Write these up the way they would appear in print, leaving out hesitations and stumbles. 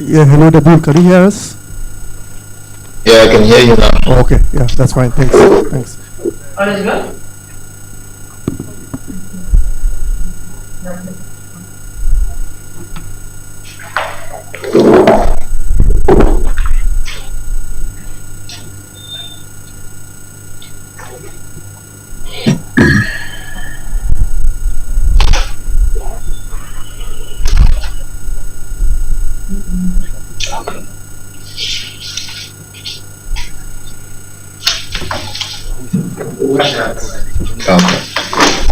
Yeah, hello, Dabul. Can you hear us? Yeah, I can hear you now. Oh, okay, yeah, that's fine. Thanks. Thanks. All is well?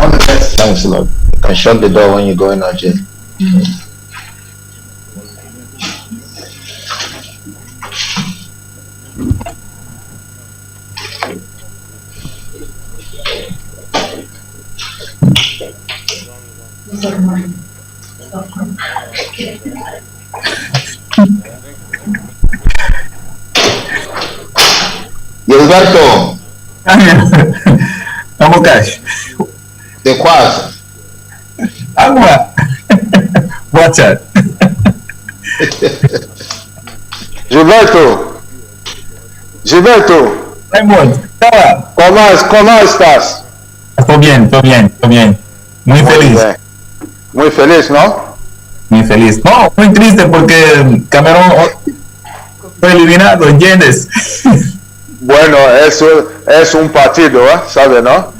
Okay. Thanks a lot. You can shut the door when you go in, Ajay. Gilberto, Vamos, Cash. de quase. Agua. What's up? Gilberto, Raymond, estaba. ¿cómo estás? Todo bien, todo bien, todo bien. Muy feliz. bien. Muy feliz, ¿no? Muy feliz. No, muy triste porque Camerún fue eliminado, ¿entiendes? Bueno, eso es un partido, ¿eh? ¿Sabes, no?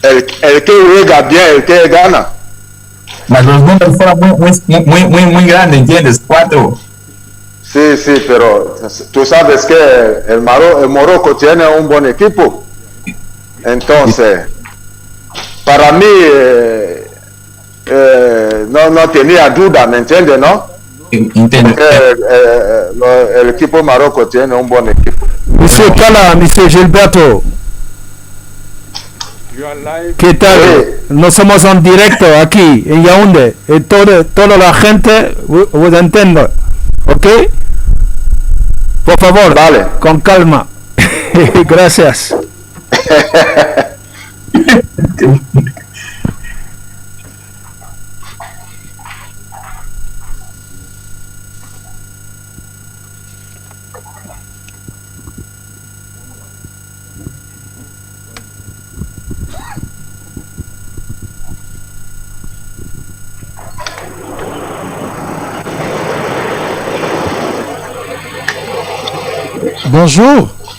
El que juega bien, el que gana. Mas los números fueron muy grandes, ¿entiendes? 4. Sí, pero tú sabes que el Morocco tiene un buen equipo. Entonces, para mí no tenía duda, ¿me entiendes, no? Entiendo. Porque el equipo Marocco tiene un buen equipo. Monsieur Kala, Monsieur Gilberto. ¿Qué tal? Sí. Nos somos en directo aquí en Yaoundé. Y toda la gente os entiende. ¿Ok? Por favor, Vale. con calma. Gracias.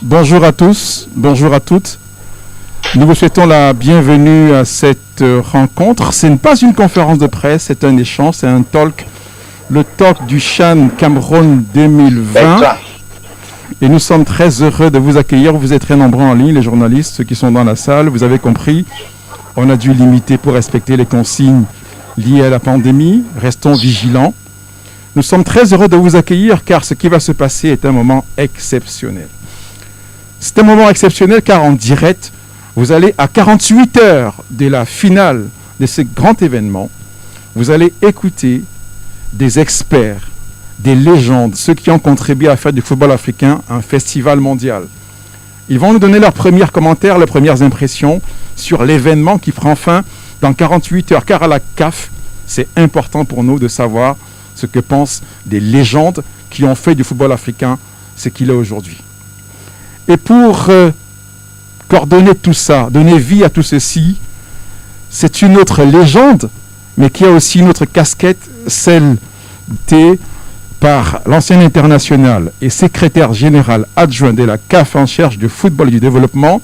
Bonjour à tous, bonjour à toutes. Nous vous souhaitons la bienvenue à cette rencontre. Ce n'est pas une conférence de presse, c'est un échange, c'est un talk, le talk du CHAN Cameroun 2020. Et nous sommes très heureux de vous accueillir. Vous êtes très nombreux en ligne, les journalistes, ceux qui sont dans la salle. Vous avez compris, on a dû limiter pour respecter les consignes liées à la pandémie. Restons vigilants. Nous sommes très heureux de vous accueillir car ce qui va se passer est un moment exceptionnel. C'est un moment exceptionnel car en direct, vous allez à 48 heures de la finale de ce grand événement, vous allez écouter des experts, des légendes, ceux qui ont contribué à faire du football africain un festival mondial. Ils vont nous donner leurs premiers commentaires, leurs premières impressions sur l'événement qui prend fin dans 48 heures car à la CAF, c'est important pour nous de savoir ce que pensent des légendes qui ont fait du football africain ce qu'il est aujourd'hui. Et pour coordonner tout ça, donner vie à tout ceci, c'est une autre légende, mais qui a aussi une autre casquette, celle de par l'ancien international et secrétaire général adjoint de la CAF en charge du football et du développement,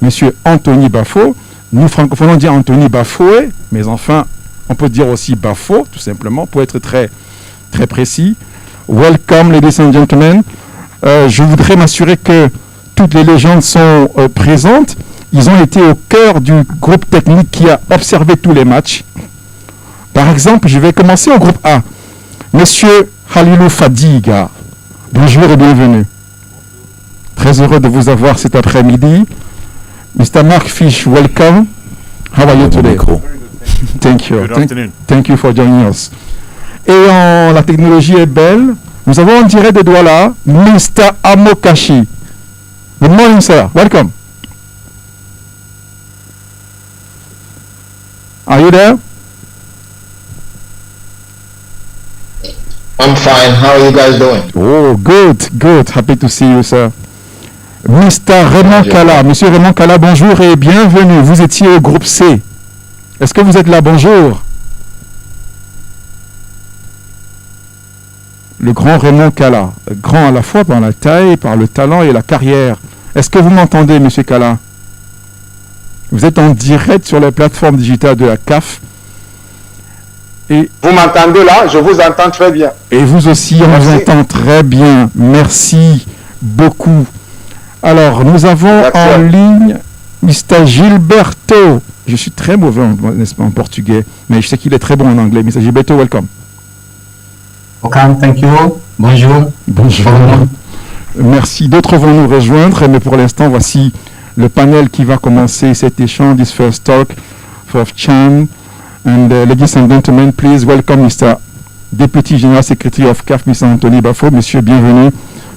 M. Anthony Baffoe. Nous francophones dire Anthony Baffoe, mais enfin, on peut dire aussi Baffoe, tout simplement, pour être très, très précis. Welcome, ladies and gentlemen. Je voudrais m'assurer que toutes les légendes sont présentes. Ils ont été au cœur du groupe technique qui a observé tous les matchs. Par exemple, je vais commencer au groupe A. Monsieur Halilou Fadiga, bonjour et bienvenue. Très heureux de vous avoir cet après-midi. Mr. Mark Fish, welcome. How are you today? Thank you. Thank you for joining us. Et la technologie est belle. Nous avons en direct de Douala, Mr. Amokashi. Good morning, sir. Welcome. Are you there? I'm fine. How are you guys doing? Oh, good. Happy to see you, sir. Mr. Raymond Kala. Monsieur Raymond Kala, bonjour et bienvenue. Vous étiez au groupe C. Est-ce que vous êtes là? Bonjour. Le grand Raymond Kala. Grand à la fois par la taille, par le talent et la carrière. Est-ce que vous m'entendez, monsieur Kala? Vous êtes en direct sur la plateforme digitale de la CAF. Et Vous m'entendez là? Je vous entends très bien. Et vous aussi, on vous entend très bien. Merci beaucoup. Alors, nous avons en ligne Mr. Gilberto. Je suis très mauvais, n'est-ce pas, en portugais, mais je sais qu'il est très bon en anglais. Mr. Gilberto, welcome. Welcome, thank you. Bonjour. Bonjour. Merci. D'autres vont nous rejoindre, mais pour l'instant, voici le panel qui va commencer cet échange, this first talk for Chan. And ladies and gentlemen, please welcome Mr. Deputy General Secretary of CAF, Mr. Anthony Baffoe. Monsieur, bienvenue.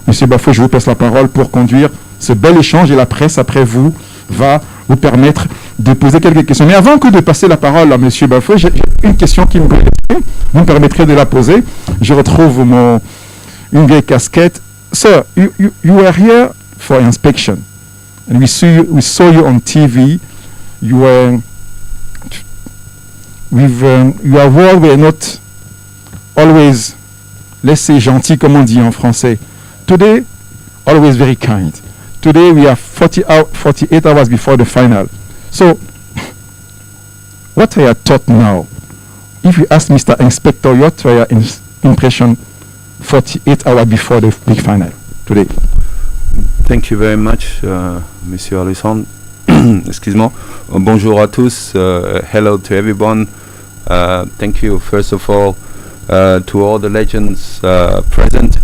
Monsieur Baffoe, je vous passe la parole pour conduire ce bel échange et la presse, après vous, va vous permettre de poser quelques questions. Mais avant que de passer la parole à Monsieur Baffoe, j'ai une question qui vous me permettrez de la poser. Je retrouve une vieille casquette. Sir, you were here for inspection. And we saw you on TV. You were... your words were not always, let's say, gentil, comme on dit en français. Today, always very kind. Today, we are 48 hours before the final. So, what are your thoughts now? If you ask Mr. Inspector, what are your impression 48 hours before the big final today? Thank you very much, Monsieur Alessandre. Excuse-moi. Bonjour à tous. Hello to everyone. Thank you, first of all, to all the legends present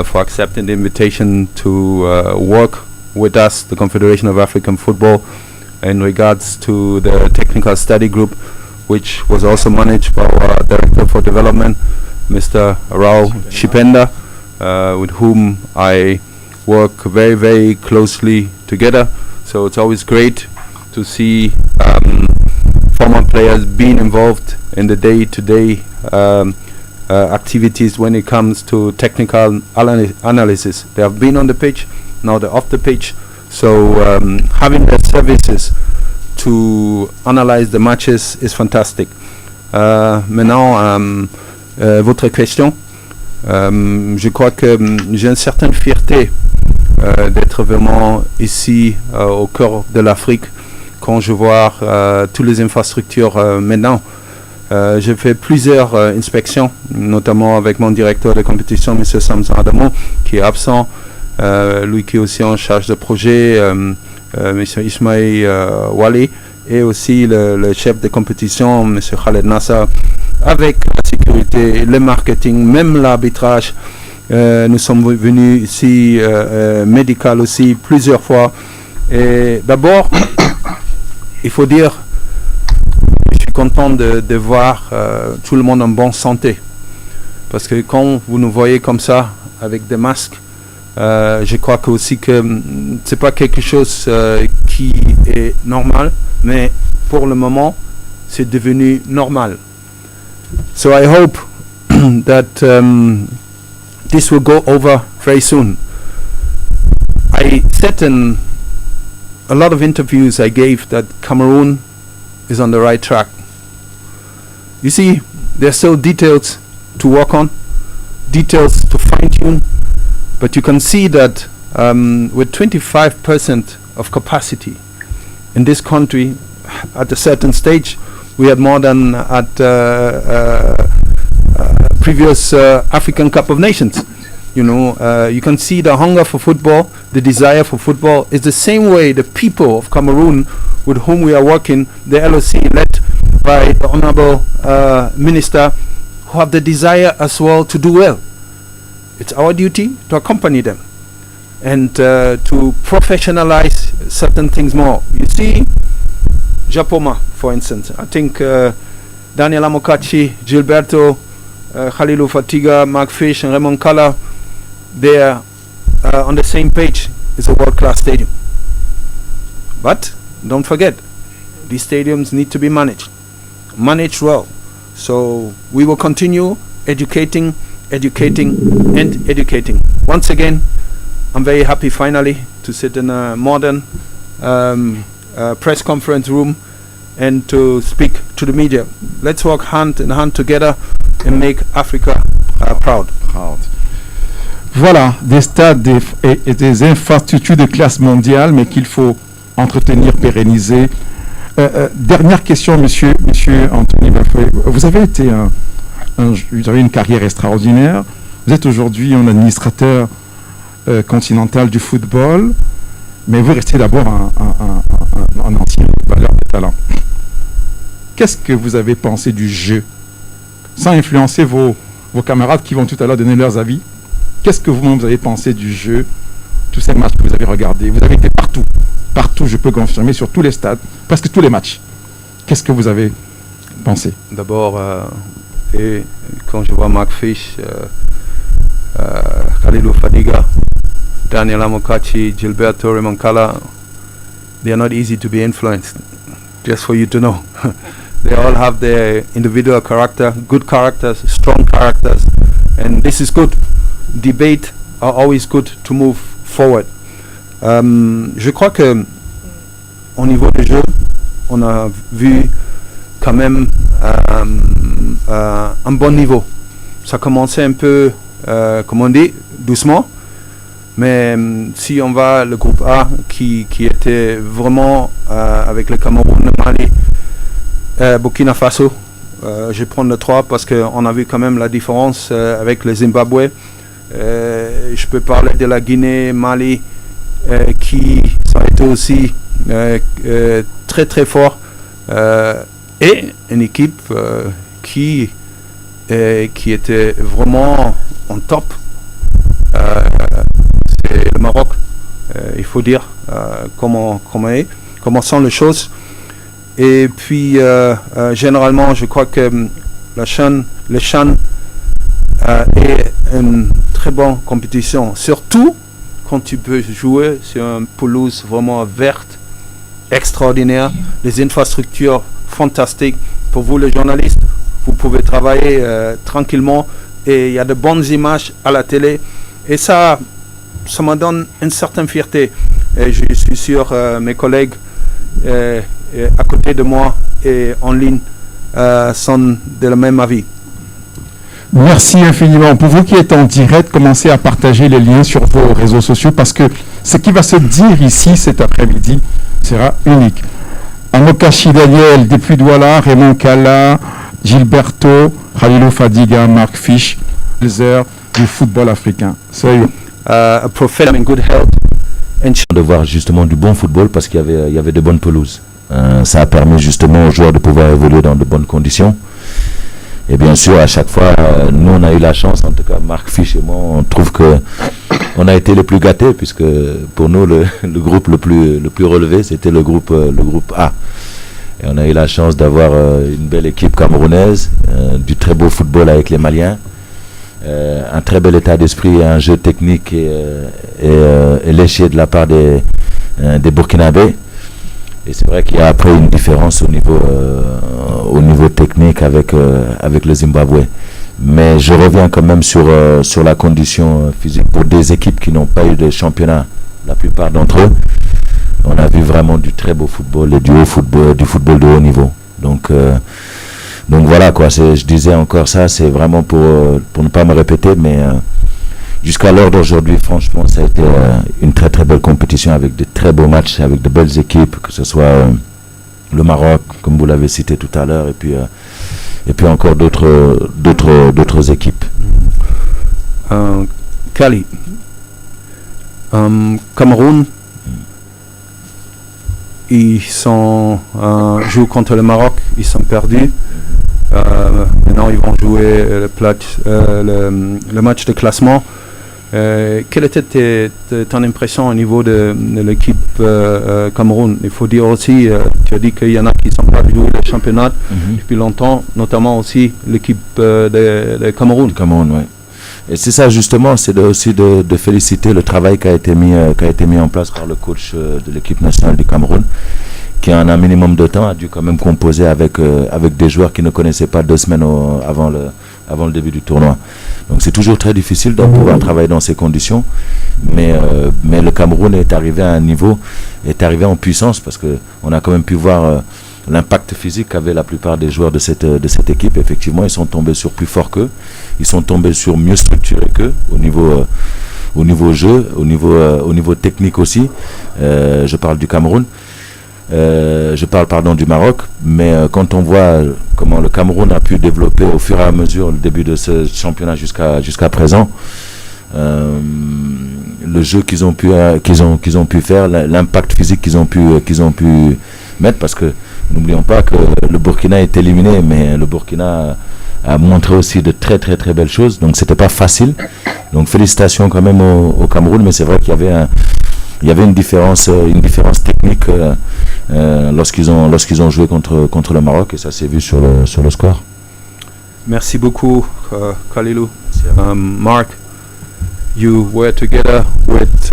for accepting the invitation to work with us, the Confederation of African Football, in regards to the technical study group, which was also managed by our Director for Development, Mr. Raul Shipenda, with whom I work very, very closely together. So it's always great to see former players being involved in the day-to-day activities when it comes to technical analysis. They have been on the pitch, now they're off the pitch. So having their services to analyze the matches is fantastic. Maintenant, votre question. Je crois que j'ai une certaine fierté d'être vraiment ici au cœur de l'Afrique quand je vois toutes les infrastructures maintenant. J'ai fait plusieurs inspections, notamment avec mon directeur de compétition, M. Samson Adamo, qui est absent, lui qui est aussi en charge de projet, M. Ismail Wali, et aussi le chef de compétition, M. Khaled Nasser, avec la sécurité, le marketing, même l'arbitrage. Nous sommes venus ici, médical aussi, plusieurs fois. Et d'abord, il faut dire, je suis content de voir tout le monde en bonne santé. Parce que quand vous nous voyez comme ça, avec des masques, je crois que aussi que c'est pas quelque chose qui est normal, mais pour le moment, c'est devenu normal. So I hope that this will go over very soon. I said in a lot of interviews I gave that Cameroon is on the right track. You see, there's still details to work on, details to fine-tune, but you can see that with 25% of capacity in this country, at a certain stage, we had more than at previous African Cup of Nations. You know, you can see the hunger for football, the desire for football is the same way the people of Cameroon with whom we are working, the LOC led by the Honorable Minister, who have the desire as well to do well. It's our duty to accompany them and to professionalize certain things more. You see, Japoma, for instance, I think Daniel Amokachi, Gilberto, Khalilou Fatiga, Mark Fish and Raymond Kala, they're on the same page. It's a world-class stadium. But don't forget, these stadiums need to be managed well. So we will continue educating educating and educating. Once again, I'm very happy finally to sit in a modern press conference room and to speak to the media. Let's work hand in hand together and make Africa proud. Voilà, des stades et des infrastructures de classe mondiale, mais qu'il faut entretenir, pérenniser. Dernière question, monsieur Anthony Baffoe. Vous avez été vous avez une carrière extraordinaire. Vous êtes aujourd'hui un administrateur continental du football, mais vous restez d'abord un ancien footballeur de talent. Qu'est-ce que vous avez pensé du jeu, sans influencer vos camarades qui vont tout à l'heure donner leurs avis? Qu'est-ce que vous avez pensé du jeu, tous ces matchs que vous avez regardés? Vous avez été partout, je peux confirmer, sur tous les stades, presque tous les matchs. Qu'est-ce que vous avez pensé? D'abord, et quand je vois Mark Fish, Khalilou Fadiga, Daniel Amokachi, Gilberto Remoncala, they are not easy to be influenced, just for you to know. They all have their individual character, good characters, strong characters, and this is good. Debate are always good to move forward. Je crois que au niveau du jeu, on a vu quand même un bon niveau. Ça commençait un peu, comme on dit, doucement, mais si on va le groupe A qui était vraiment avec le Cameroun, le Mali, Burkina Faso, je prends le 3 parce qu'on a vu quand même la différence avec le Zimbabwe. Je peux parler de la Guinée, Mali, qui ont été aussi très très forts, et une équipe qui était vraiment en top. C'est le Maroc, il faut dire comment sont les choses. Et puis généralement, je crois que le Chan est une très bonne compétition, surtout quand tu peux jouer sur une pelouse vraiment verte, extraordinaire, des infrastructures fantastiques. Pour vous les journalistes, vous pouvez travailler tranquillement et il y a de bonnes images à la télé et ça me donne une certaine fierté. Et je suis sûr mes collègues à côté de moi et en ligne sont de la même avis. Merci infiniment. Pour vous qui êtes en direct, commencez à partager les liens sur vos réseaux sociaux parce que ce qui va se dire ici cet après-midi sera unique. Amokachi Daniel, depuis Douala, Raymond Kala, Gilberto, Khalilou Fadiga, Mark Fish, les heures du football africain. Salut. A prophet in good health. De voir justement du bon football parce qu'il y avait de bonnes pelouses. Ça a permis justement aux joueurs de pouvoir évoluer dans de bonnes conditions. Et bien sûr, à chaque fois, nous, on a eu la chance, en tout cas, Marc Fish et moi, on trouve que on a été les plus gâtés, puisque pour nous, le groupe le plus relevé, c'était le groupe A. Et on a eu la chance d'avoir une belle équipe camerounaise, du très beau football avec les Maliens, un très bel état d'esprit, un jeu technique et léché de la part des Burkinabés. Et c'est vrai qu'il y a après une différence au niveau technique avec le Zimbabwe. Mais je reviens quand même sur la condition physique pour des équipes qui n'ont pas eu de championnat, la plupart d'entre eux. On a vu vraiment du très beau football et du football de haut niveau. Donc voilà quoi, je disais encore ça, c'est vraiment pour ne pas me répéter, mais jusqu'à l'heure d'aujourd'hui, franchement, ça a été une très très belle compétition avec de très beaux matchs, avec de belles équipes, que ce soit le Maroc, comme vous l'avez cité tout à l'heure, et puis encore d'autres équipes. Kali, Cameroun, ils jouent contre le Maroc, ils sont perdus. Maintenant, ils vont jouer le match de classement. Quelle était ton impression au niveau de l'équipe Cameroun? Il faut dire aussi, tu as dit qu'il y en a qui ne sont pas joués le championnat depuis longtemps, notamment aussi l'équipe de Cameroun. Cameroun, oui. Et c'est ça justement, c'est aussi de féliciter le travail qui a été mis en place par le coach de l'équipe nationale du Cameroun, qui en un minimum de temps a dû quand même composer avec des joueurs qui ne connaissaient pas 2 semaines avant avant le début du tournoi. Donc c'est toujours très difficile de pouvoir travailler dans ces conditions, mais le Cameroun est arrivé à un niveau, est arrivé en puissance, parce qu'on a quand même pu voir l'impact physique qu'avaient la plupart des joueurs de cette équipe. Effectivement, ils sont tombés sur plus fort qu'eux, ils sont tombés sur mieux structurés qu'eux au niveau jeu, au niveau technique aussi. Je parle du Cameroun. Je parle du Maroc, mais quand on voit comment le Cameroun a pu développer au fur et à mesure le début de ce championnat jusqu'à présent, le jeu qu'ils ont pu faire, l'impact physique qu'ils ont pu mettre, parce que n'oublions pas que le Burkina est éliminé, mais le Burkina a montré aussi de très très très belles choses, donc c'était pas facile. Donc félicitations quand même au Cameroun, mais c'est vrai qu'il y avait une différence technique lorsqu'ils ont joué contre le Maroc, et ça s'est vu sur le score. Merci beaucoup, Khalilou. Mark, you were together with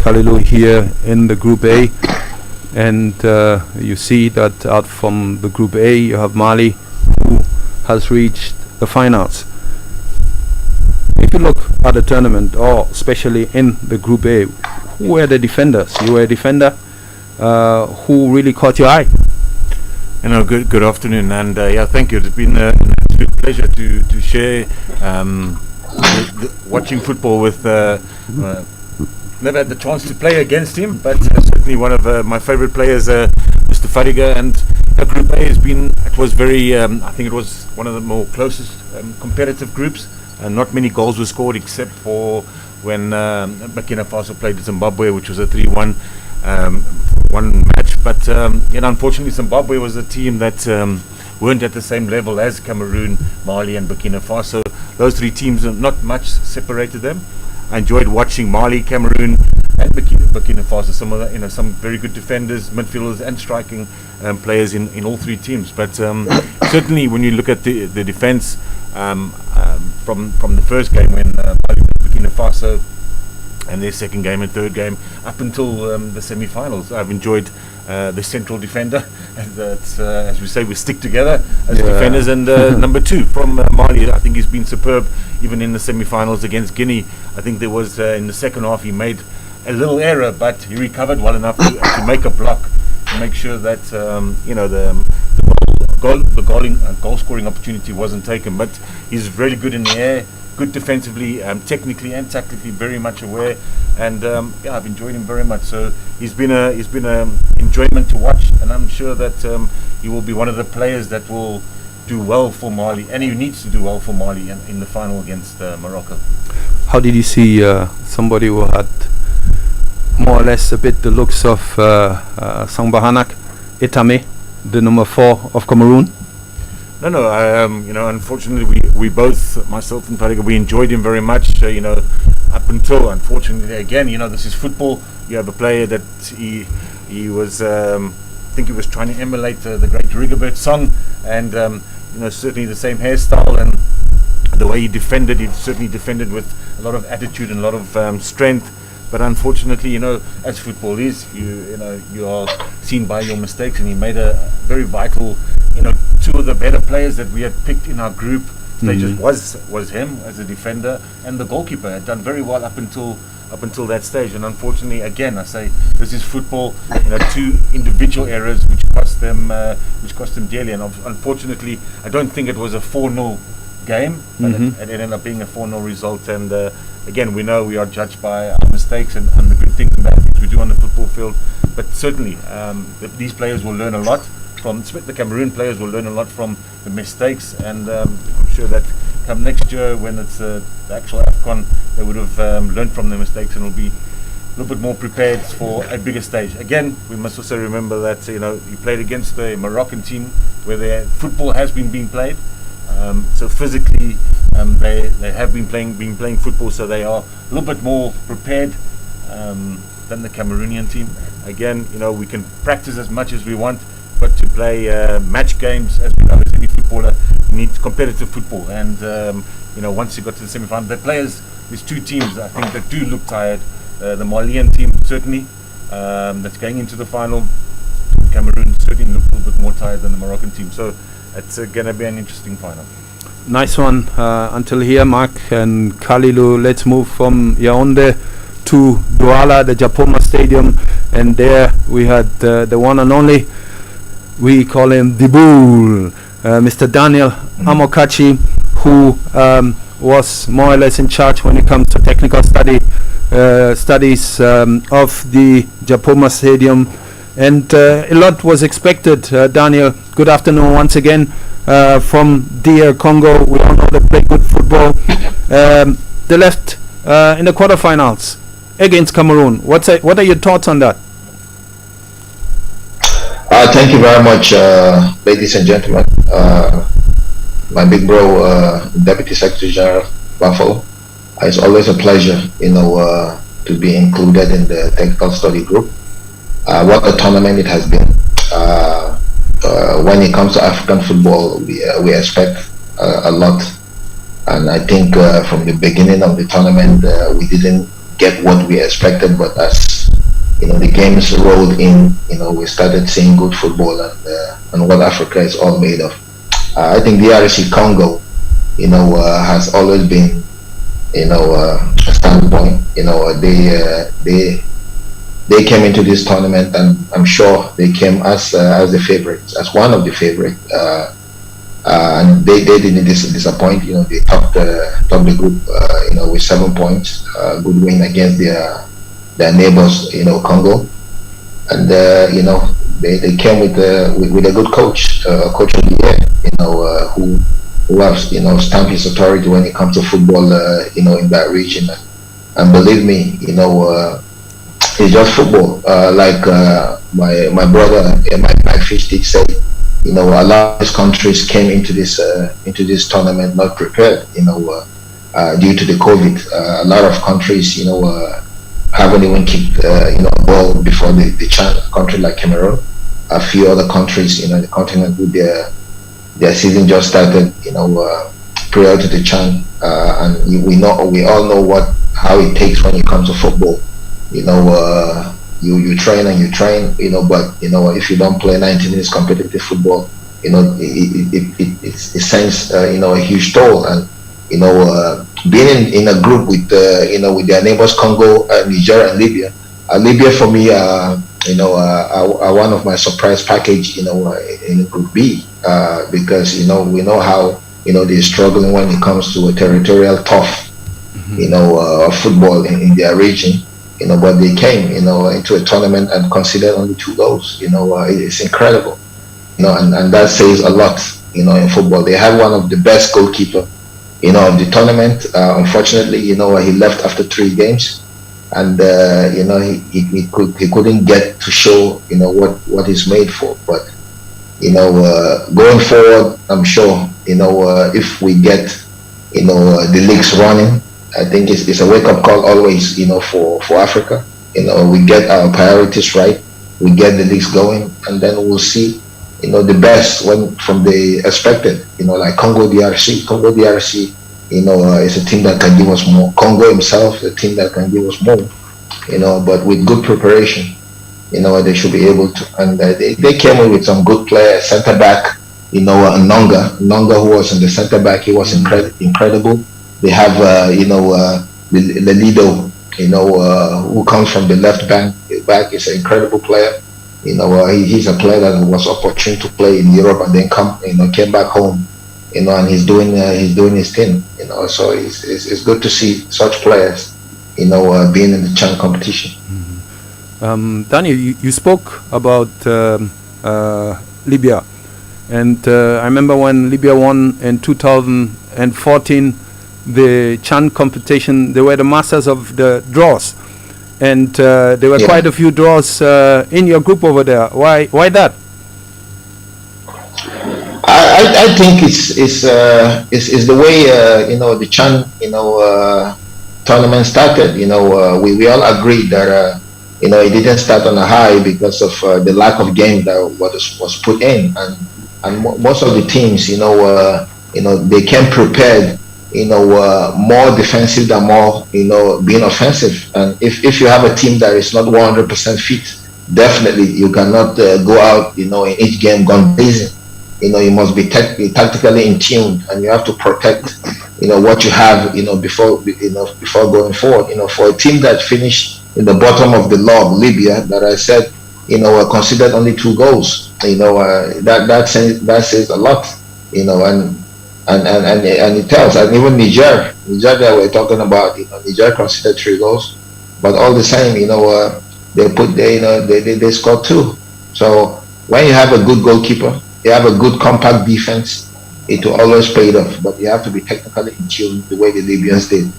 Khalilou here in the Group A, and you see that out from the Group A you have Mali, who has reached the finals. If you look at the tournament, or especially in the Group A, who were the defenders? You were a defender who really caught your eye. Good afternoon, and thank you. It's been an absolute pleasure to share watching football with. Never had the chance to play against him, but certainly one of my favourite players, Mr. Fadiga. And Group A was very. I think it was one of the more closest competitive groups. And not many goals were scored, except for when Burkina Faso played Zimbabwe, which was a 3-1 one match. But unfortunately, Zimbabwe was a team that weren't at the same level as Cameroon, Mali, and Burkina Faso. Those three teams, not much separated them. I enjoyed watching Mali, Cameroon, and Burkina Faso. Some very good defenders, midfielders, and striking players in all three teams. But certainly, when you look at the defence from the first game when Mali, Burkina Faso, and their second game and third game, up until the semi-finals, I've enjoyed the central defender. As we say, we stick together as defenders. And number two from Mali, I think he's been superb, even in the semi-finals against Guinea. I think there was in the second half he made a little error, but he recovered well enough to make a block, to make sure that the goal scoring opportunity wasn't taken. But he's really good in the air, good defensively, technically and tactically, very much aware, and I've enjoyed him very much. So he's been a enjoyment to watch, and I'm sure that he will be one of the players that will do well for Mali, and he needs to do well for Mali in the final against Morocco. How did you see somebody who had more or less a bit the looks of Sangbahanak, Etame, the number 4 of Cameroon? No. Unfortunately, we both, myself and Fadiga, we enjoyed him very much. Up until, unfortunately, again, this is football. You have a player that he was, I think he was trying to emulate the great Rigobert song, and certainly the same hairstyle and the way he defended. He certainly defended with a lot of attitude and a lot of strength. But unfortunately, as football is, you are seen by your mistakes, and he made a very vital, two of the better players that we had picked in our group stages was him as a defender, and the goalkeeper had done very well up until that stage. And unfortunately, again, I say this is football. Two individual errors which cost them dearly. And unfortunately, I don't think it was a 4-0 game, but it ended up being a 4-0 result. And again, we know we are judged by our mistakes and the good things and bad things we do on the football field. But certainly, these players will learn a lot from the Cameroon players will learn a lot from the mistakes, and I'm sure that come next year when it's the actual AFCON, they would have learned from their mistakes and will be a little bit more prepared for a bigger stage. Again, we must also remember that you played against the Moroccan team where their football has been being played. So physically, they have been playing football, so they are a little bit more prepared than the Cameroonian team. Again, we can practice as much as we want, but to play match games, as we know, as any footballer, you need competitive football. And once you got to the semi-final, the players, there's two teams I think that do look tired. The Malian team certainly, that's going into the final. Cameroon certainly looked a little bit more tired than the Moroccan team. So it's going to be an interesting final. Nice one until here, Mark and Kalilu. Let's move from Yaoundé to Douala, the Japoma Stadium, and there we had the one and only, we call him the Bull, Mr. Daniel Amokachi, who was more or less in charge when it comes to technical studies of the Japoma Stadium, and a lot was expected. Daniel, good afternoon once again from DR Congo. We all know they play good football. They left in the quarterfinals against Cameroon. What are your thoughts on that? Thank you very much, ladies and gentlemen. My big bro, Deputy Secretary General Baffoe. It's always a pleasure, to be included in the technical study group. What a tournament it has been. When it comes to African football, we expect a lot, and I think from the beginning of the tournament, we didn't get what we expected. But as the games rolled in, we started seeing good football and what Africa is all made of. I think the DRC Congo, has always been, a standpoint. They came into this tournament, and I'm sure they came as the favorites, as one of the favorites, and they didn't disappoint. They topped the group, with 7 points, good win against their neighbors, Congo, and they came with a good coach of the year, who has stamped his authority when it comes to football, in that region, and believe me, it's just football. Like my brother and my fish did say, a lot of these countries came into this tournament not prepared, due to the COVID. A lot of countries, haven't even kicked, a ball before the CHAN. Country like Cameroon, a few other countries, the continent with their season just started, prior to the CHAN, and we all know how it takes when it comes to football. You train and you train, but if you don't play 90 minutes competitive football, it sends a huge toll. And being in a group with with their neighbors Congo, Niger, and Libya. Libya for me, are one of my surprise package, in Group B, because we know how they're struggling when it comes to a territorial tough, football in their region. But they came, into a tournament and considered only 2 goals. It's incredible, and that says a lot, in football. They have one of the best goalkeeper, of the tournament. Unfortunately, he left after 3 games, and he couldn't get to show, what he's made for. But going forward, I'm sure, if we get, the leagues running, I think it's a wake-up call always, for Africa. We get our priorities right, we get the leagues going, and then we'll see, the best from the expected. Like Congo DRC. Congo DRC, is a team that can give us more. Congo himself, a team that can give us more. But with good preparation, they should be able to. And they came in with some good players. Center back, Nonga, who was in the center back, he was incredible. They have, the Lido, who comes from the left back is an incredible player. He's a player that was opportune to play in Europe and then came back home, and he's doing his thing. So it's good to see such players, being in the CHAN competition. Mm-hmm. Daniel, you spoke about Libya, and I remember when Libya won in 2014. The CHAN competition, they were the masters of the draws, and there were quite a few draws in your group over there. Why that? I think it's the way the CHAN tournament started. We all agreed that it didn't start on a high because of the lack of game that was put in, and most of the teams they came prepared. More defensive than more, being offensive. And if you have a team that is not 100% fit, definitely you cannot go out, in each game gone blazing. you must be tactically in tune, and you have to protect, what you have, before going forward. For a team that finished in the bottom of the log, Libya, that I said, considered only 2 goals. That says a lot. And it tells. And even Niger that we're talking about, Niger considered 3 goals, but all the same, they scored 2. So when you have a good goalkeeper, you have a good compact defense, it will always pay it off. But you have to be technically in tune the way the Libyans did.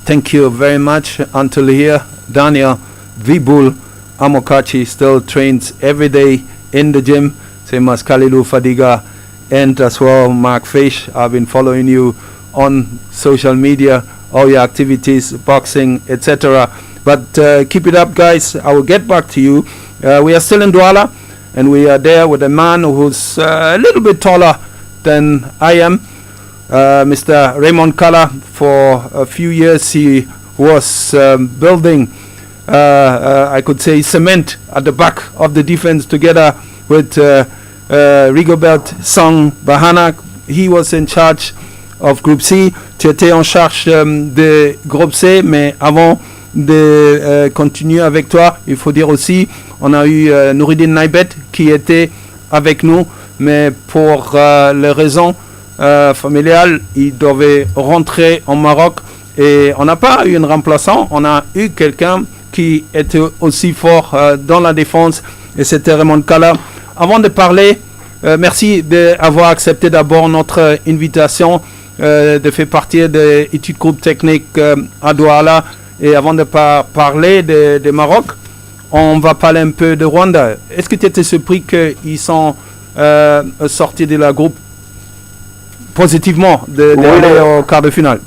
Thank you very much. Until here, Daniel Vibul Amokachi still trains every day in the gym, same as Kalilu Fadiga and as well Mark Fish. I've been following you on social media, all your activities, boxing, etc. But keep it up, guys. I will get back to you. We are still in Douala, and we are there with a man who's a little bit taller than I am, Mr. Raymond Kala. For a few years he was building, I could say, cement at the back of the defense together with Rigobert Sang Bahana. He was in charge of Groupe C. Tu étais en charge de Groupe C, mais avant de continuer avec toi, il faut dire aussi, on a eu Nouridine Naibet qui était avec nous, mais pour les raisons familiales, il devait rentrer en Maroc et on n'a pas eu un remplaçant, on a eu quelqu'un qui était aussi fort dans la défense, et c'était Raymond Kala. Avant de parler, merci d'avoir accepté d'abord notre invitation, de faire partie de l'étude groupe technique à Douala. Et avant de parler de Maroc, on va parler un peu de Rwanda. Est-ce que tu étais surpris qu'ils sont sortis de la groupe positivement d'aller au quart de finale?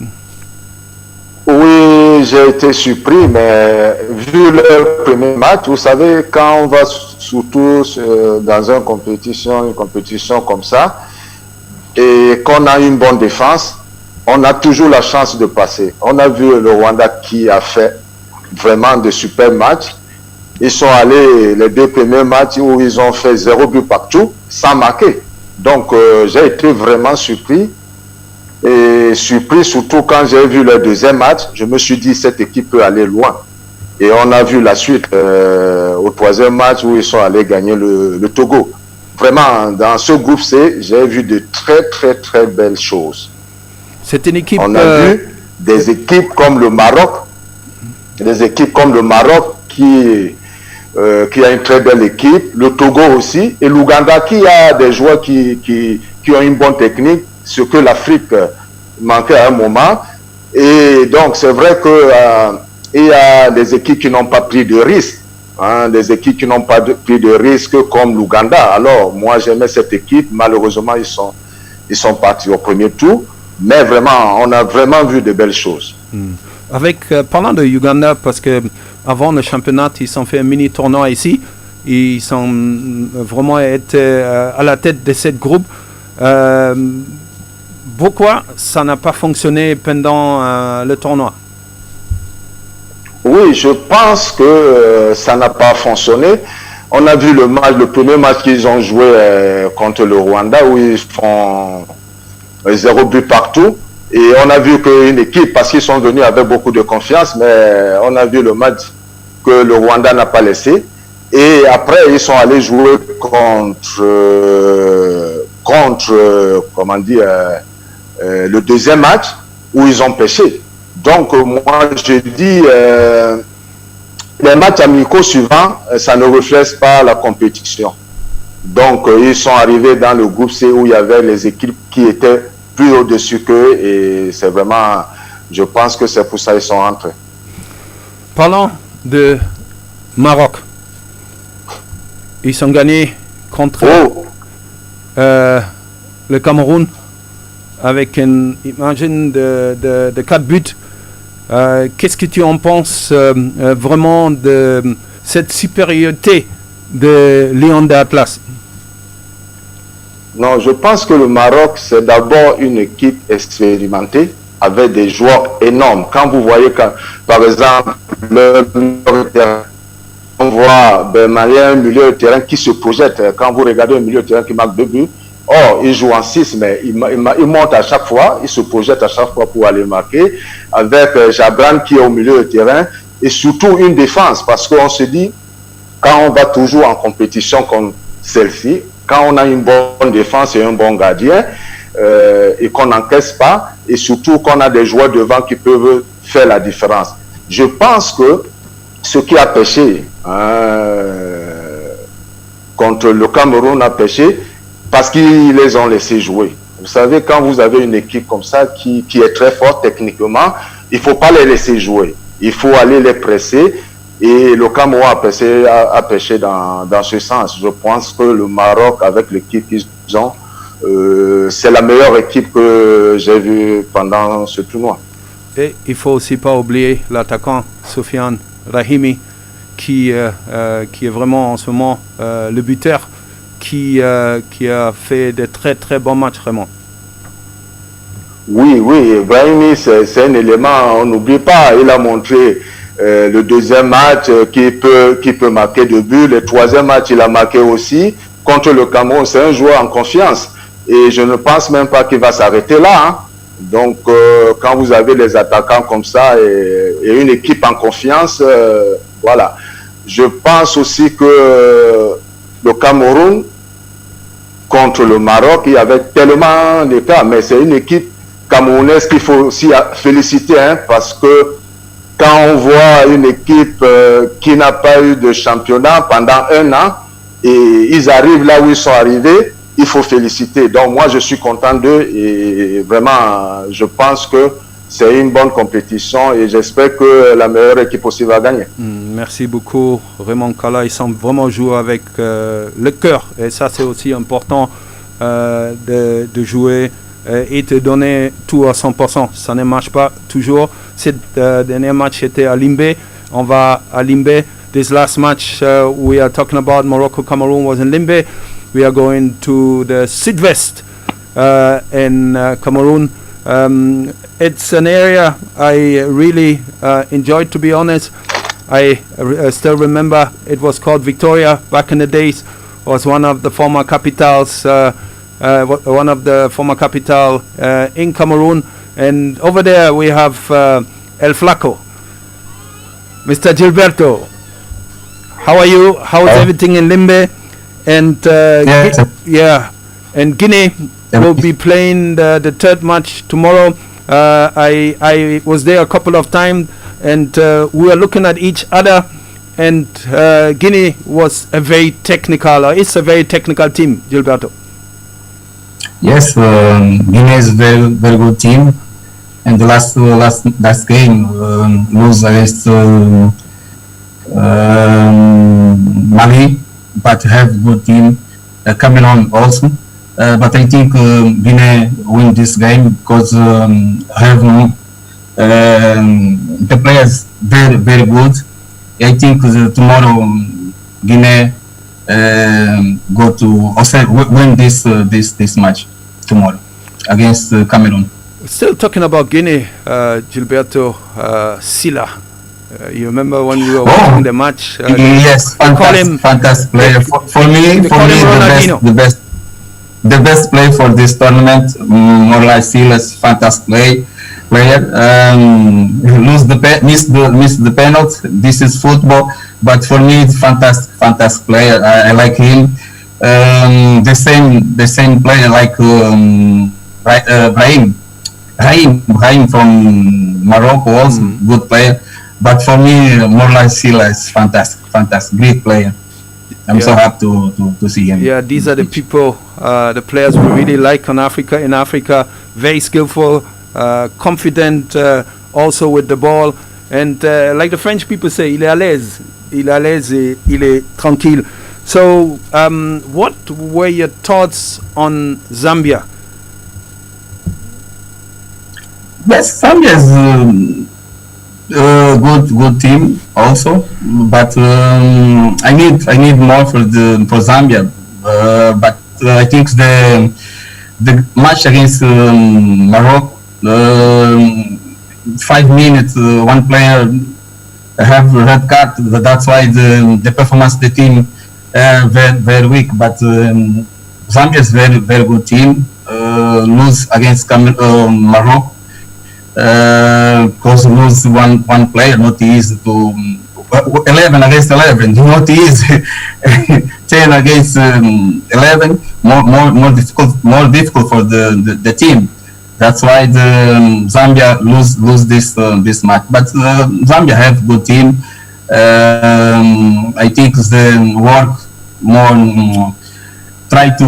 Oui, j'ai été surpris, mais vu le premier match, vous savez, quand on va surtout dans une compétition comme ça, et qu'on a une bonne défense, on a toujours la chance de passer. On a vu le Rwanda qui a fait vraiment de super matchs. Ils sont allés les 2 premiers matchs où ils ont fait 0 but partout, sans marquer. Donc j'ai été vraiment surpris. Et surpris surtout quand j'ai vu le 2e match, je me suis dit cette équipe peut aller loin. Et on a vu la suite au 3e match où ils sont allés gagner le Togo. Vraiment, dans ce groupe C, j'ai vu de très très très belles choses. C'est une équipe. On a vu des équipes comme le Maroc, qui a une très belle équipe, le Togo aussi, et l'Ouganda qui a des joueurs qui ont une bonne technique, ce que l'Afrique manquait à un moment. Et donc c'est vrai que il y a des équipes qui n'ont pas pris de risques, des équipes qui n'ont pas pris de risques comme l'Ouganda. Alors moi j'aimais cette équipe, malheureusement ils sont partis au premier tour. Mais vraiment, on a vraiment vu de belles choses. Parlant de Uganda, parce que avant le championnat, ils ont fait un mini tournoi ici. Ils sont vraiment été à la tête de ce groupe. Pourquoi ça n'a pas fonctionné pendant le tournoi? Oui, je pense que ça n'a pas fonctionné. On a vu le premier match qu'ils ont joué contre le Rwanda où ils font 0 but partout. Et on a vu qu'une équipe, parce qu'ils sont venus avec beaucoup de confiance, mais on a vu le match que le Rwanda n'a pas laissé. Et après, ils sont allés jouer contre comment dire, le 2e match où ils ont pêché. Donc, moi, je dis, les matchs amicaux suivants, ça ne reflète pas la compétition. Donc, ils sont arrivés dans le groupe C où il y avait les équipes qui étaient plus au-dessus qu'eux, et c'est vraiment, je pense que c'est pour ça qu'ils sont rentrés. Parlons de Maroc. Ils ont gagné contre le Cameroun avec une imagine de 4 buts. Qu'est-ce que tu en penses vraiment de cette supériorité de Lion d'Atlas? Non, je pense que le Maroc, c'est d'abord une équipe expérimentée avec des joueurs énormes. Quand vous voyez, par exemple, le voit il y a un milieu de terrain qui se projette. Quand vous regardez un milieu de terrain qui marque 2 buts, il joue en 6, mais il monte à chaque fois, il se projette à chaque fois pour aller marquer, avec Jabran qui est au milieu de terrain, et surtout une défense, parce qu'on se dit, quand on va toujours en compétition comme celle-ci, quand on a une bonne défense et un bon gardien, et qu'on n'encaisse pas, et surtout qu'on a des joueurs devant qui peuvent faire la différence. Je pense que ce qui a pêché contre le Cameroun a pêché parce qu'ils les ont laissés jouer. Vous savez, quand vous avez une équipe comme ça qui est très forte techniquement, il ne faut pas les laisser jouer. Il faut aller les presser. Et le Cameroun a pêché dans ce sens. Je pense que le Maroc, avec l'équipe qu'ils ont, c'est la meilleure équipe que j'ai vue pendant ce tournoi. Et il ne faut aussi pas oublier l'attaquant Sofiane Rahimi qui est vraiment en ce moment le buteur qui a fait de très très bons matchs vraiment. Oui, Rahimi c'est un élément, on n'oublie pas, il a montré le deuxième match qui peut marquer 2 buts, le troisième match il a marqué aussi contre le Cameroun, c'est un joueur en confiance et je ne pense même pas qu'il va s'arrêter là. Donc quand vous avez des attaquants comme ça et une équipe en confiance, voilà. Je pense aussi que le Cameroun contre le Maroc, il y avait tellement d'états, mais c'est une équipe camerounaise qu'il faut aussi féliciter, parce que quand on voit une équipe qui n'a pas eu de championnat pendant 1 an et ils arrivent là où ils sont arrivés, il faut féliciter. Donc moi je suis content d'eux et vraiment je pense que c'est une bonne compétition et j'espère que la meilleure équipe aussi va gagner. Merci beaucoup Raymond Kala, il semble vraiment jouer avec le cœur et ça c'est aussi important de jouer et te donner tout à 100%. Ça ne marche pas toujours. Cette dernier match était à Limbe. On va à Limbe. This last match we are talking about Morocco-Cameroon was in Limbe. We are going to the Sudwest in Cameroon. It's an area I really enjoyed, to be honest. I still remember it was called Victoria back in the days. It was one of the former capitals, in Cameroon. And over there we have El Flaco, Mr. Gilberto. How are you? How is everything in Limbe? And and Guinea will be playing the third match tomorrow. I was there a couple of times, and we were looking at each other. And Guinea was a very technical, it's a very technical team, Gilberto. Yes, Guinea is a very very good team. And the last game was against Mali, but have good team. Cameroon also. But I think Guinea win this game because have the players very very good. I think tomorrow Guinea go to also win this match tomorrow against Cameroon. Still talking about Guinea, Gilberto Silla. You remember when we were watching the match? Yes, fantastic player. For me, the best player for this tournament. Morla Silla is fantastic player. Miss the penalty. This is football, but for me, it's fantastic player. I like him. The same player like Brahim from Morocco, also good player. But for me, Morla Silla is fantastic, great player. I'm so happy to see him. Yeah, these are the people, the players we really like in Africa, very skillful, confident, also with the ball. And like the French people say, il est à l'aise et il est tranquille. So, what were your thoughts on Zambia? Yes, Zambia is good team also, but I need more for Zambia. But I think the match against Morocco, 5 minutes, one player have red card. That's why the performance of the team very weak. But Zambia is very good team. Lose against Morocco. Because lose one player, not easy to 11 against 11, not easy. 10 against 11, more difficult for the team. That's why the Zambia lose this match. But Zambia have good team. I think the work more, try to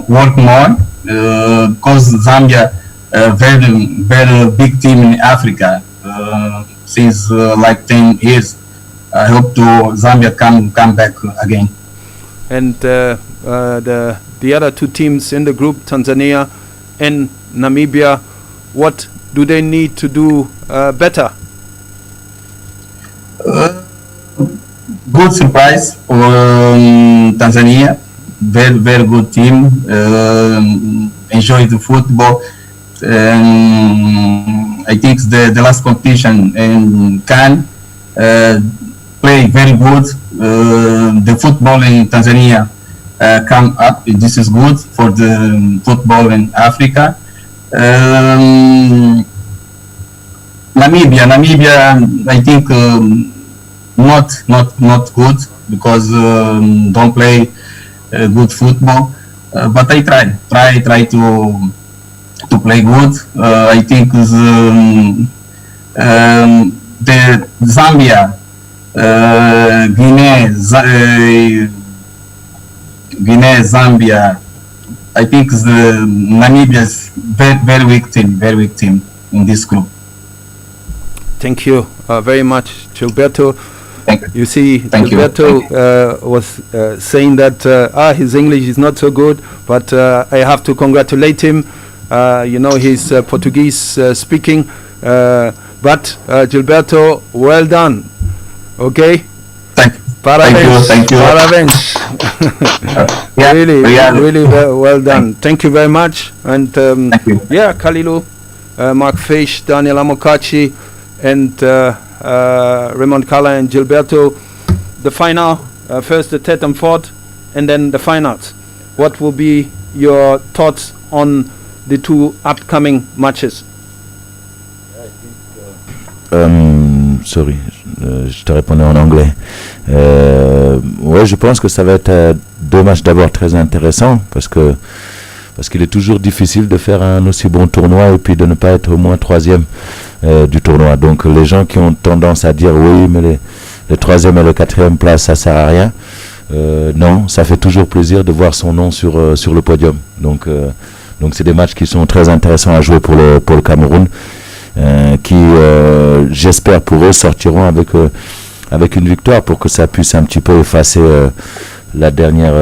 work more because Zambia very big team in Africa since like 10 years. I hope to Zambia come back again. And the other two teams in the group, Tanzania and Namibia, what do they need to do better? Good surprise for Tanzania. Very good team. Enjoy the football. I think the last competition in CAN play very good. The football in Tanzania come up. This is good for the football in Africa. Namibia, I think not good because don't play good football. But I try to play good. I think the Zambia, Guinea, Zambia. I think the Namibia is very weak team in this group. Thank you very much, Gilberto. You see, Gilberto was saying that his English is not so good, but I have to congratulate him. He's Portuguese speaking, but Gilberto, well done. Okay? Parabéns. Thank you. Parabéns. Really well done. Thank you very much. And Kalilu, Mark Fish, Daniel Amokachi, and Raymond Kala and Gilberto. The final, first the third and fourth, and then the finals. What will be your thoughts on the two upcoming matches? Sorry, je te répondais en anglais. Ouais, je pense que ça va être deux matchs d'abord très intéressants parce qu'il est toujours difficile de faire un aussi bon tournoi et puis de ne pas être au moins troisième du tournoi. Donc les gens qui ont tendance à dire oui, mais les troisième et le quatrième place, ça sert à rien. Non, ça fait toujours plaisir de voir son nom sur le podium. Donc c'est des matchs qui sont très intéressants à jouer pour le Cameroun. Qui, j'espère pour eux, sortiront avec une victoire pour que ça puisse un petit peu effacer la dernière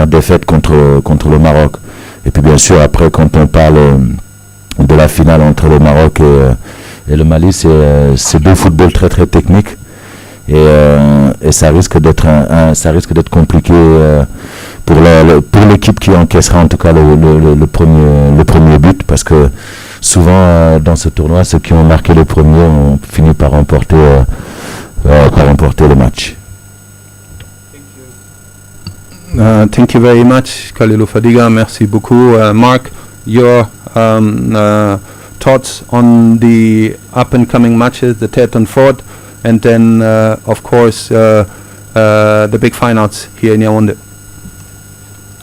défaite contre le Maroc. Et puis bien sûr après quand on parle de la finale entre le Maroc et le Mali, c'est deux footballs très très techniques et ça risque d'être compliqué pour l'équipe qui encaissera en tout cas le premier but, parce que souvent dans ce tournoi ceux qui ont marqué le premier ont fini par remporter le match. Thank you very much, Khalilou Fadiga. Merci beaucoup. Mark, your thoughts on the up and coming matches, the third and fourth, and then of course the big finals here in Yaoundé.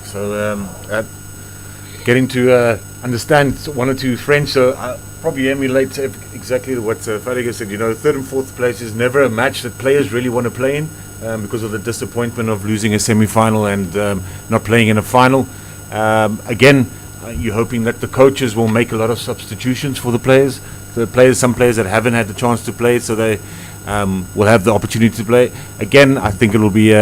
So getting to understand one or two French, so probably emulate exactly what Fadiga said. Third and fourth place is never a match that players really want to play in because of the disappointment of losing a semi-final and not playing in a final. Again, you're hoping that the coaches will make a lot of substitutions for the players. Some players that haven't had the chance to play, so they will have the opportunity to play. Again, I think it will be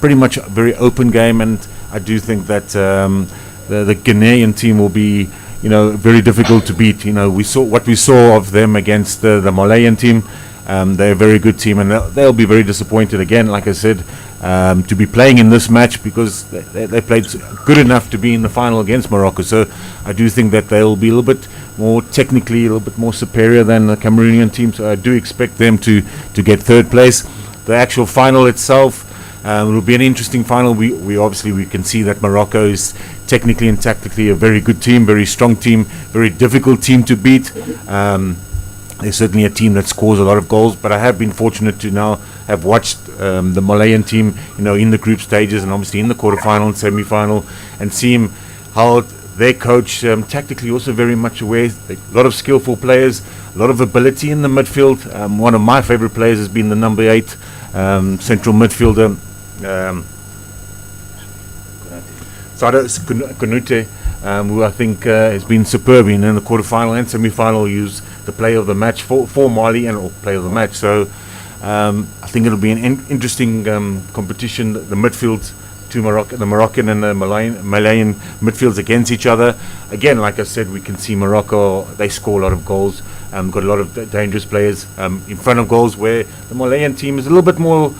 pretty much a very open game, and I do think that the Ghanaian team will be, very difficult to beat. We saw of them against the Malayan team. They're a very good team, and they'll be very disappointed again, like I said, to be playing in this match because they played good enough to be in the final against Morocco. So I do think that they'll be a little bit more technically, a little bit more superior than the Cameroonian team. So I do expect them to get third place. The actual final itself, it will be an interesting final. We obviously we can see that Morocco is technically and tactically a very good team, very strong team, very difficult team to beat. They're certainly a team that scores a lot of goals, but I have been fortunate to now have watched the Malayan team, in the group stages and obviously in the quarterfinal and semi-final, and see how their coach tactically also very much aware. A lot of skillful players, a lot of ability in the midfield. One of my favorite players has been the number 8 central midfielder, Sada Konute, who I think has been superb in the quarterfinal and semi-final. He was the player of the match for Mali or player of the match. So I think it'll be an interesting competition. The midfield, the Moroccan and the Malayan midfields against each other. Again, like I said, we can see Morocco, they score a lot of goals, got a lot of dangerous players in front of goals, where the Malayan team is a little bit more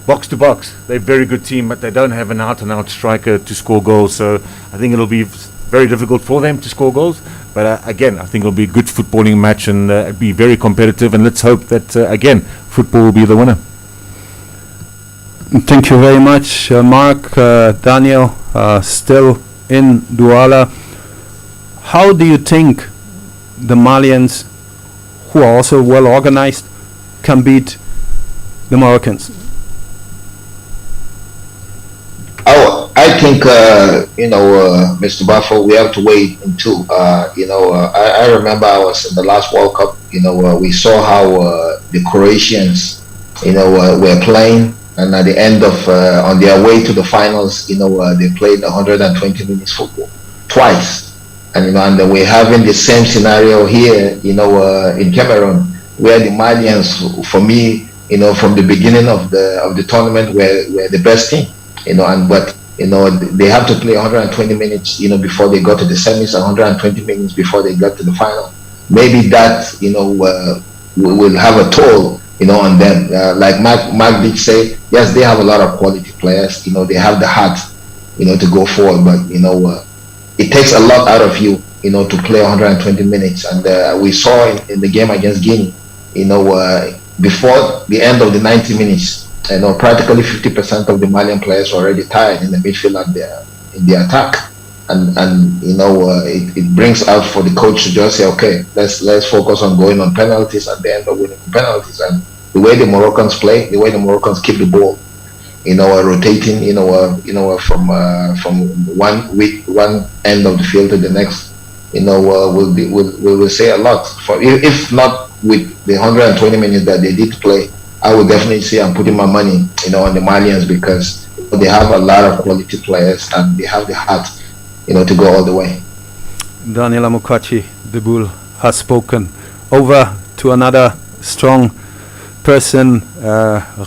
box to box. They're a very good team, but they don't have an out-and-out striker to score goals. So I think it'll be very difficult for them to score goals. But again, I think it'll be a good footballing match, and it'll be very competitive. And let's hope that, again, football will be the winner. Thank you very much, Mark. Daniel, still in Douala. How do you think the Malians, who are also well organized, can beat the Moroccans? Oh, I think, Mr. Baffoe, we have to wait until, I remember I was in the last World Cup, we saw how the Croatians, were playing. And at the end of, on their way to the finals, they played 120 minutes football twice. And, and then we're having the same scenario here, in Cameroon, where the Malians, for me, from the beginning of the tournament, were the best team, but they have to play 120 minutes, before they got to the semis, 120 minutes before they got to the final. Maybe that, will have a toll, on them. Like Mark did say, yes, they have a lot of quality players. They have the heart, to go forward. But it takes a lot out of you, to play 120 minutes. And we saw in the game against Guinea, before the end of the 90 minutes, practically 50% of the Malian players were already tired in the midfield and in the attack. And it brings out for the coach to just say, okay, let's focus on going on penalties at the end of winning penalties. And the way the Moroccans play, the way the Moroccans keep the ball, rotating, from one end of the field to the next, will say a lot. For if not with the 120 minutes that they did play, I would definitely say I'm putting my money, on the Malians, because they have a lot of quality players and they have the heart, to go all the way. Daniel Amokachi, the Bull, has spoken. Over to another strong person,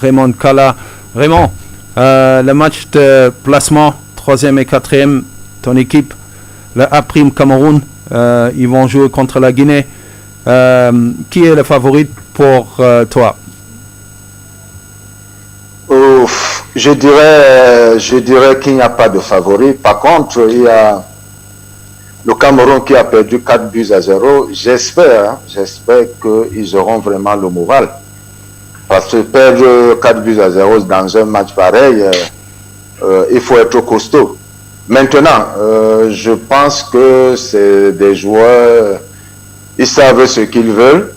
Raymond Kala. Raymond, le match de placement, 3e et 4e, ton équipe, le A-Prime Cameroun, ils vont jouer contre la Guinée. Qui est le favori pour toi? Je dirais qu'il n'y a pas de favori. Par contre, il y a le Cameroun qui a perdu 4-0. J'espère qu'ils auront vraiment le moral. Parce que perdre 4-0 dans un match pareil, il faut être costaud. Maintenant, je pense que c'est des joueurs, ils savent ce qu'ils veulent,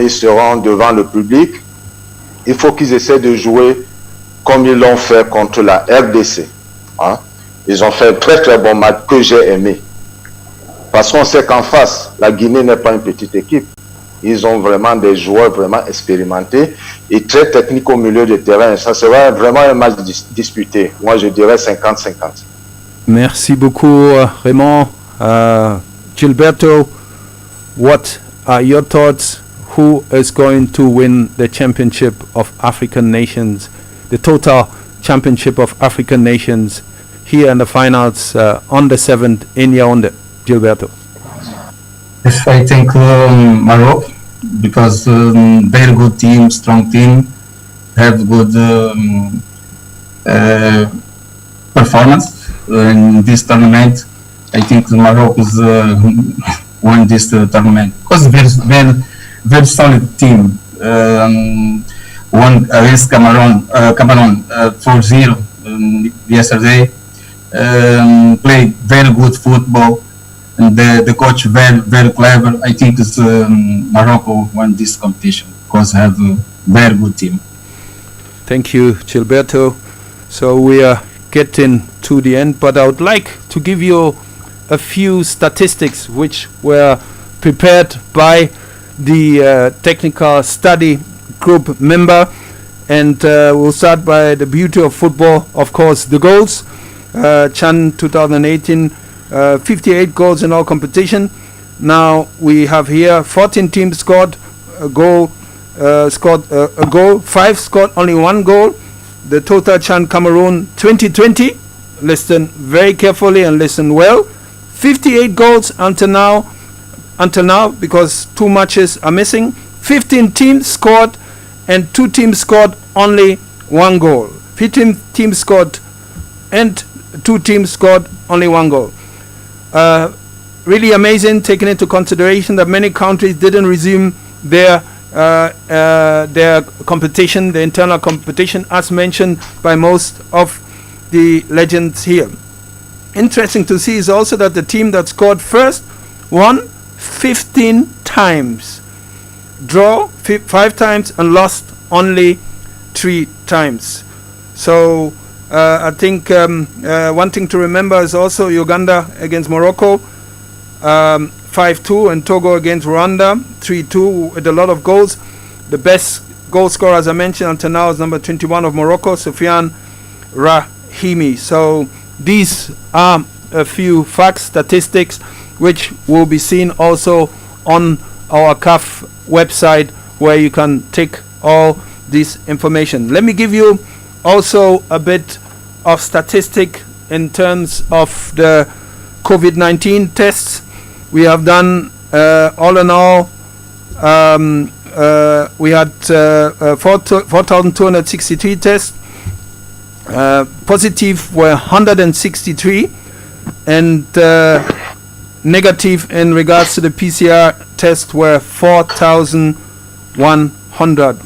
ils seront devant le public. Il faut qu'ils essaient de jouer comme ils l'ont fait contre la RDC. Ils ont fait un très très bon match que j'ai aimé. Parce qu'on sait qu'en face, la Guinée n'est pas une petite équipe. Ils ont vraiment des joueurs vraiment expérimentés et très techniques au milieu du terrain. Ça sera vraiment un match disputé. Moi, je dirais 50-50. Merci beaucoup, Raymond. Gilberto, what are your thoughts? Who is going to win the Championship of African Nations, the total Championship of African Nations, here in the finals on the 7th in Yaoundé? Gilberto. Yes, I think Morocco, because they're a good team, strong team, have good performance in this tournament. I think Morocco won this tournament. Because very solid team. Won against Cameroon 4-0 yesterday. Played very good football, and the coach very clever. I think it's Morocco won this competition because have a very good team. Thank you, Gilberto. So we are getting to the end, but I would like to give you a few statistics which were prepared by the technical study group member, and we'll start by the beauty of football, of course, the goals. Chan 2018, 58 goals in all competition. Now we have here 14 teams scored a goal, 5 scored only 1 goal. The total Chan Cameroon 2020, listen very carefully and listen well, 58 goals until now because 2 matches are missing. 15 teams scored and 2 teams scored only 1 goal. 15 teams scored and 2 teams scored only 1 goal. Really amazing, taking into consideration that many countries didn't resume their competition, the internal competition, as mentioned by most of the legends here. Interesting to see is also that the team that scored first won 15 times, draw 5 times, and lost only 3 times. So I think one thing to remember is also Uganda against Morocco, 5-2, and Togo against Rwanda, 3-2, with a lot of goals. The best goal scorer, as I mentioned until now, is number 21 of Morocco, Soufiane Rahimi. So these are a few facts, statistics, which will be seen also on our CAF website, where you can take all this information. Let me give you also a bit of statistic in terms of the COVID-19 tests. We have done all in all, we had 4,263 tests. Positive were 163, and negative in regards to the PCR test were 4,100.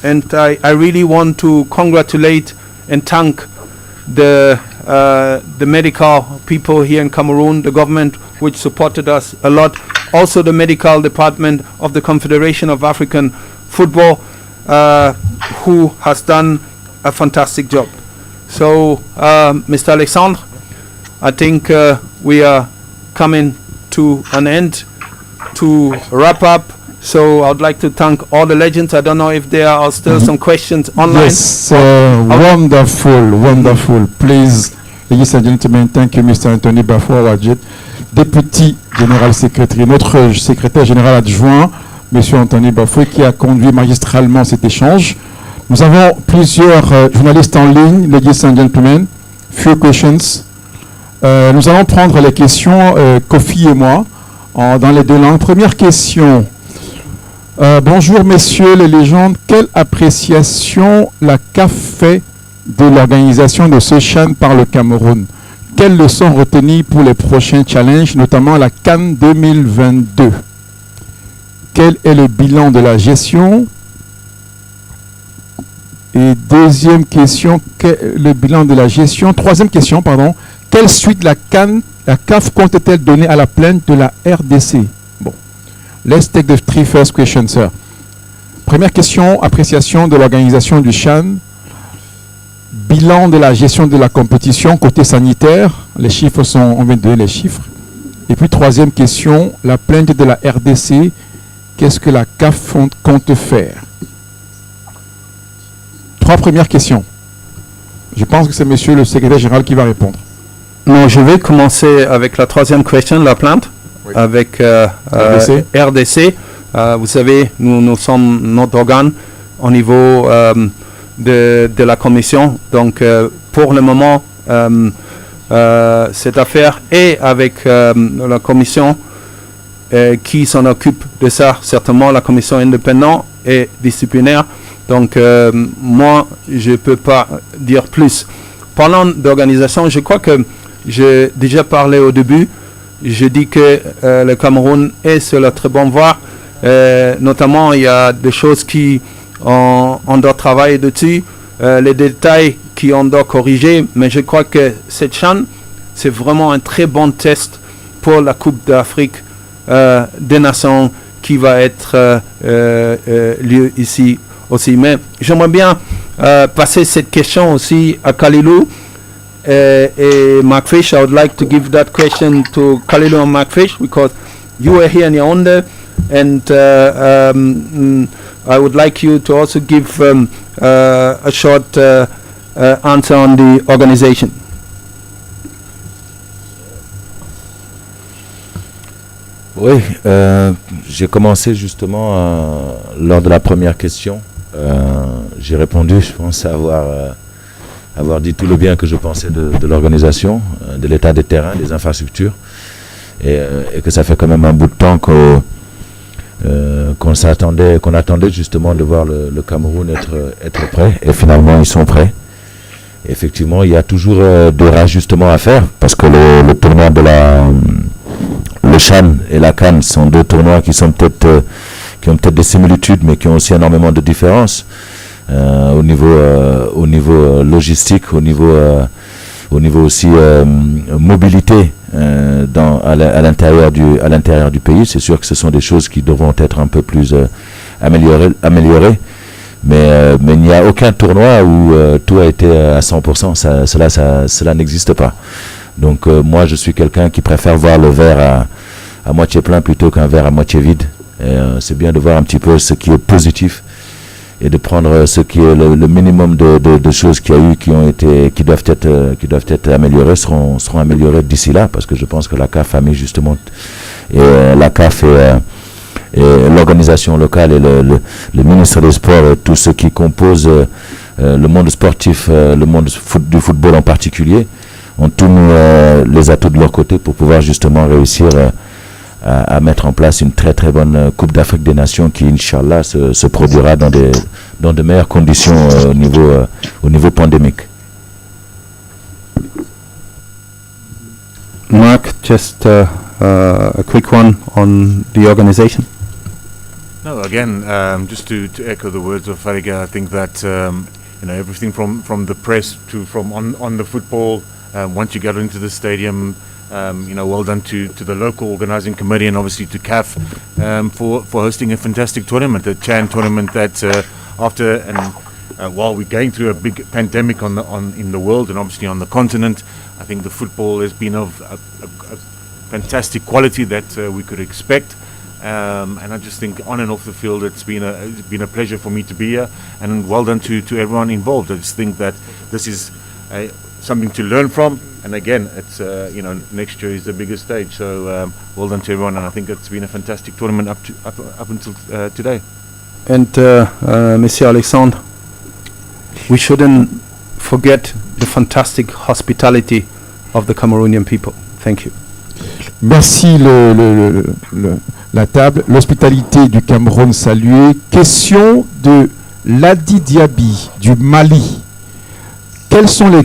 And I really want to congratulate and thank the medical people here in Cameroon, the government, which supported us a lot. Also the medical department of the Confederation of African Football, who has done a fantastic job. So, Mr. Alexandre, I think we are coming to an end to wrap up. So I would like to thank all the legends. I don't know if there are still some questions online. Yes, wonderful. Please, ladies and gentlemen, thank you, Mr. Anthony Baffoe, Deputy General Secretary, notre secrétaire général adjoint, Monsieur Anthony Baffoe, qui a conduit magistralement cet échange. Nous avons plusieurs journalistes en ligne, ladies and gentlemen. Few questions. Nous allons prendre les questions, Kofi et moi, dans les 2 langues. Première question. Bonjour messieurs les légendes, quelle appréciation la CAF fait de l'organisation de ce CHAN par le Cameroun? Quelles leçons retenues pour les prochains challenges, notamment la CAN 2022? Quel est le bilan de la gestion? Et deuxième question, le bilan de la gestion. Troisième question, pardon. Quelle suite la CAF compte-t-elle donner à la plainte de la RDC? Bon. Let's take the 3 first questions, sir. Première question, appréciation de l'organisation du CHAN. Bilan de la gestion de la compétition côté sanitaire. Les chiffres sont, on vient de donner les chiffres. Et puis troisième question, la plainte de la RDC. Qu'est-ce que la CAF compte faire? 3 premières questions. Je pense que c'est monsieur le secrétaire général qui va répondre. Non, je vais commencer avec la 3e question, la plainte, oui. Avec RDC. Vous savez, nous sommes notre organe au niveau de la commission. Donc, pour le moment, cette affaire est avec la commission qui s'en occupe de ça, certainement la commission indépendante et disciplinaire. Donc, moi, je ne peux pas dire plus. Parlant d'organisation, je crois que j'ai déjà parlé au début je dis que le Cameroun est sur la très bonne voie. Notamment, il y a des choses qui on doit travailler dessus, les détails qu'on doit corriger, mais je crois que cette CHAN, c'est vraiment un très bon test pour la Coupe d'Afrique des Nations qui va être lieu ici aussi. Mais j'aimerais bien passer cette question aussi à Khalilou et Mark Fish. I would like to give that question to Khalilou and Mark Fish because you were here in Yaoundé, and I would like you to also give a short answer on the organization. Oui, j'ai commencé justement lors de la première question. J'ai répondu, je pense avoir dit tout le bien que je pensais de l'organisation, de l'état des terrains, des infrastructures, et que ça fait quand même un bout de temps qu'on attendait justement de voir le Cameroun être prêt, et finalement ils sont prêts. Et effectivement, il y a toujours des rajustements à faire, parce que le tournoi de le CHAN et la CAN sont deux tournois qui ont peut-être des similitudes, mais qui ont aussi énormément de différences au niveau logistique, au niveau aussi mobilité à l'intérieur du pays. C'est sûr que ce sont des choses qui devront être un peu plus améliorées, mais il n'y a aucun tournoi où tout a été à 100%. Cela n'existe pas. Donc moi, je suis quelqu'un qui préfère voir le verre à moitié plein plutôt qu'un verre à moitié vide. C'est bien de voir un petit peu ce qui est positif et de prendre ce qui est le minimum de choses qu'il y a eu qui doivent être améliorées seront améliorées d'ici là, parce que je pense que la CAF a mis justement la CAF et l'organisation locale et le ministre des Sports et tout ce qui compose le monde sportif, le monde du football en particulier, ont tous les atouts de leur côté pour pouvoir justement réussir à mettre en place une très très bonne Coupe d'Afrique des Nations qui, Inch'Allah, se produira dans de meilleures conditions au niveau pandémique. Mark, just a quick one on the organization. No, again, just to echo the words of Fariga, I think that everything from the press to from on the football. Once you get into the stadium, well done to the local organising committee and obviously to CAF for hosting a fantastic tournament, a CHAN tournament that after while we're going through a big pandemic in the world and obviously on the continent, I think the football has been of a fantastic quality that we could expect. And I just think on and off the field it's been a pleasure for me to be here, and well done to everyone involved. I just think that this is something to learn from, and again it's next year is the biggest stage, so well done to everyone, and I think it's been a fantastic tournament up until today. And Monsieur Alexandre, we shouldn't forget the fantastic hospitality of the Cameroonian people. Thank you. Merci la table. L'hospitalité du Cameroun saluée. Question de Ladi Diaby du Mali. Quels sont les